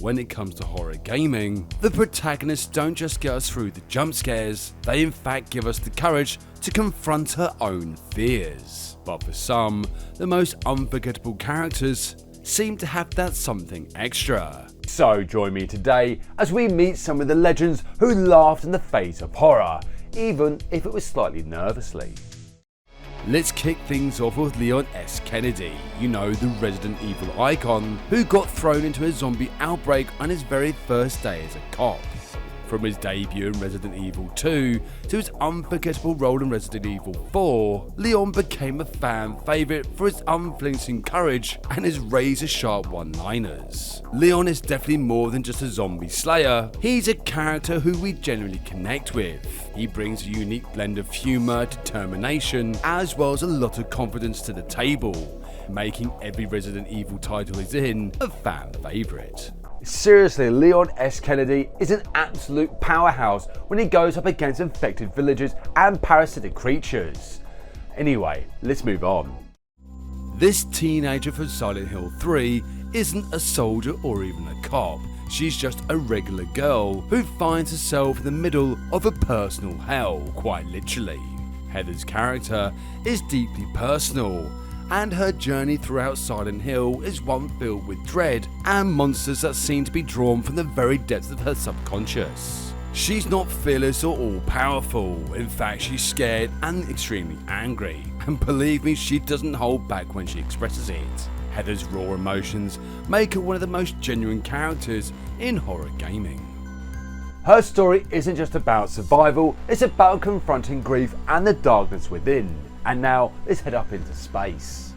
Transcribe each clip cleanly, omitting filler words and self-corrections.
when it comes to horror gaming, the protagonists don't just get us through the jump scares, they in fact give us the courage to confront her own fears. But for some, the most unforgettable characters seem to have that something extra. So join me today as we meet some of the legends who laughed in the face of horror, even if it was slightly nervously. Let's kick things off with Leon S. Kennedy, you know, the Resident Evil icon, who got thrown into a zombie outbreak on his very first day as a cop. From his debut in Resident Evil 2 to his unforgettable role in Resident Evil 4, Leon became a fan favourite for his unflinching courage and his razor-sharp one-liners. Leon is definitely more than just a zombie slayer, he's a character who we genuinely connect with. He brings a unique blend of humour, determination, as well as a lot of confidence to the table, making every Resident Evil title he's in a fan favourite. Seriously, Leon S. Kennedy is an absolute powerhouse when he goes up against infected villagers and parasitic creatures. Anyway, let's move on. This teenager from Silent Hill 3 isn't a soldier or even a cop, she's just a regular girl who finds herself in the middle of a personal hell, quite literally. Heather's character is deeply personal, and her journey throughout Silent Hill is one filled with dread and monsters that seem to be drawn from the very depths of her subconscious. She's not fearless or all-powerful, in fact she's scared and extremely angry, and believe me, she doesn't hold back when she expresses it. Heather's raw emotions make her one of the most genuine characters in horror gaming. Her story isn't just about survival, it's about confronting grief and the darkness within. And now, let's head up into space.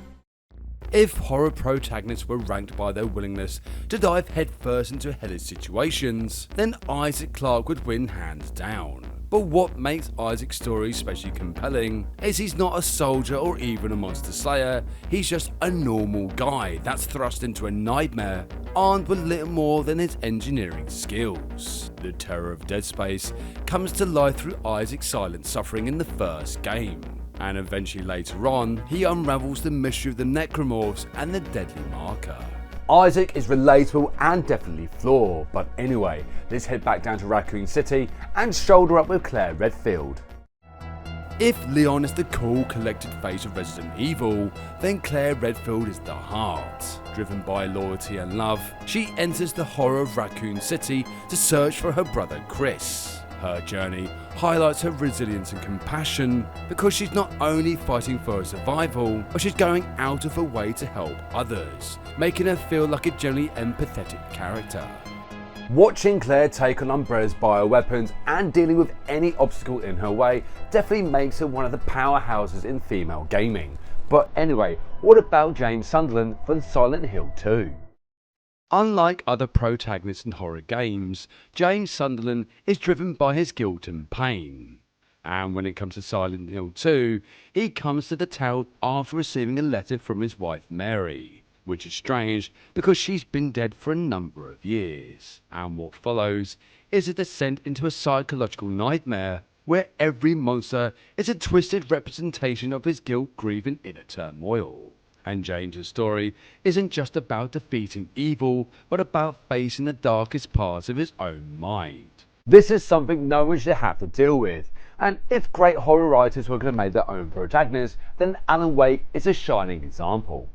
If horror protagonists were ranked by their willingness to dive headfirst into Heather's situations, then Isaac Clarke would win hands down. But what makes Isaac's story especially compelling is he's not a soldier or even a monster slayer, he's just a normal guy that's thrust into a nightmare, armed with little more than his engineering skills. The terror of Dead Space comes to life through Isaac's silent suffering in the first game. And eventually later on, he unravels the mystery of the necromorphs and the deadly marker. Isaac is relatable and definitely flawed, but anyway, let's head back down to Raccoon City and shoulder up with Claire Redfield. If Leon is the cool, collected face of Resident Evil, then Claire Redfield is the heart. Driven by loyalty and love, she enters the horror of Raccoon City to search for her brother Chris. Her journey highlights her resilience and compassion because she's not only fighting for her survival, but she's going out of her way to help others, making her feel like a genuinely empathetic character. Watching Claire take on Umbrella's bioweapons and dealing with any obstacle in her way definitely makes her one of the powerhouses in female gaming. But anyway, what about James Sunderland from Silent Hill 2? Unlike other protagonists in horror games, James Sunderland is driven by his guilt and pain. And when it comes to Silent Hill 2, he comes to the tale after receiving a letter from his wife Mary, which is strange because she's been dead for a number of years. And what follows is a descent into a psychological nightmare where every monster is a twisted representation of his guilt, grief and inner turmoil. And James's story isn't just about defeating evil, but about facing the darkest parts of his own mind. This is something no one should have to deal with, and if great horror writers were going to make their own protagonists, then Alan Wake is a shining example.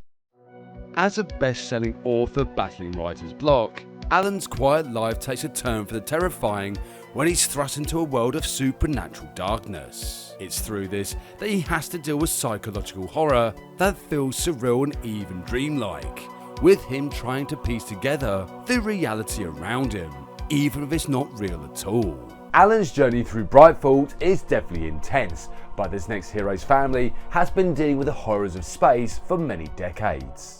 As a best-selling author battling writer's block, Alan's quiet life takes a turn for the terrifying when he's thrust into a world of supernatural darkness. It's through this that he has to deal with psychological horror that feels surreal and even dreamlike, with him trying to piece together the reality around him, even if it's not real at all. Alan's journey through Bright Falls is definitely intense, but this next hero's family has been dealing with the horrors of space for many decades.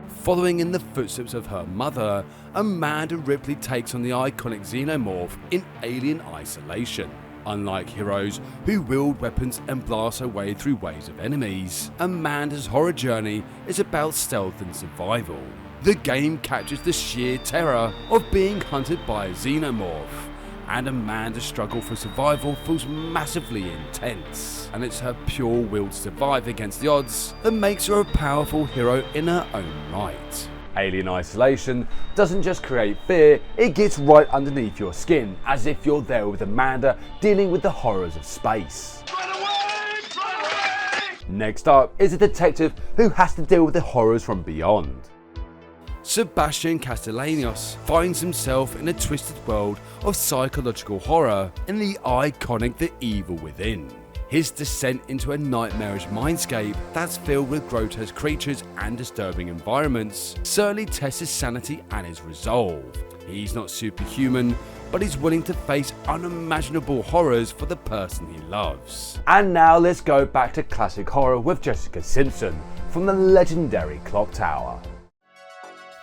Following in the footsteps of her mother, Amanda Ripley takes on the iconic xenomorph in Alien Isolation. Unlike heroes who wield weapons and blast their way through waves of enemies, Amanda's horror journey is about stealth and survival. The game captures the sheer terror of being hunted by a xenomorph, and Amanda's struggle for survival feels massively intense, and it's her pure will to survive against the odds that makes her a powerful hero in her own right. Alien Isolation doesn't just create fear, it gets right underneath your skin, as if you're there with Amanda dealing with the horrors of space. Next up is a detective who has to deal with the horrors from beyond. Sebastian Castellanos finds himself in a twisted world of psychological horror in the iconic The Evil Within. His descent into a nightmarish mindscape that's filled with grotesque creatures and disturbing environments certainly tests his sanity and his resolve. He's not superhuman, but he's willing to face unimaginable horrors for the person he loves. And now let's go back to classic horror with Jessica Simpson from the legendary Clock Tower.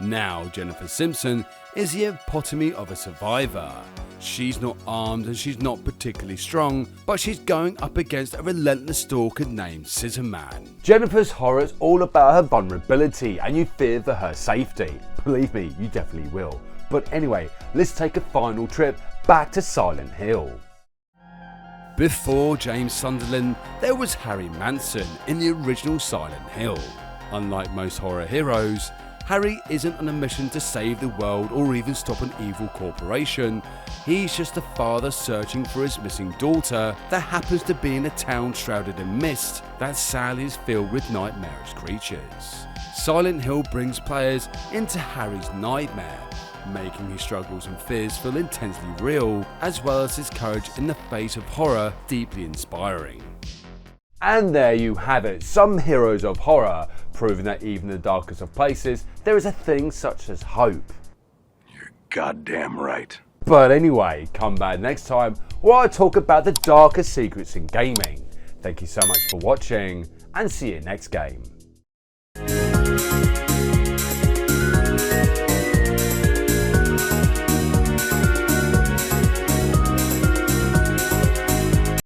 Now Jennifer Simpson is the epitome of a survivor. She's not armed and she's not particularly strong, but she's going up against a relentless stalker named Scissorman. Jennifer's horror is all about her vulnerability and you fear for her safety. Believe me, you definitely will. But anyway, let's take a final trip back to Silent Hill. Before James Sunderland, there was Harry Manson in the original Silent Hill. Unlike most horror heroes, Harry isn't on a mission to save the world or even stop an evil corporation. He's just a father searching for his missing daughter that happens to be in a town shrouded in mist that sadly is filled with nightmarish creatures. Silent Hill brings players into Harry's nightmare, making his struggles and fears feel intensely real, as well as his courage in the face of horror deeply inspiring. And there you have it, some heroes of horror, proving that even in the darkest of places, there is a thing such as hope. You're goddamn right. But anyway, come back next time where I talk about the darkest secrets in gaming. Thank you so much for watching, and see you next game.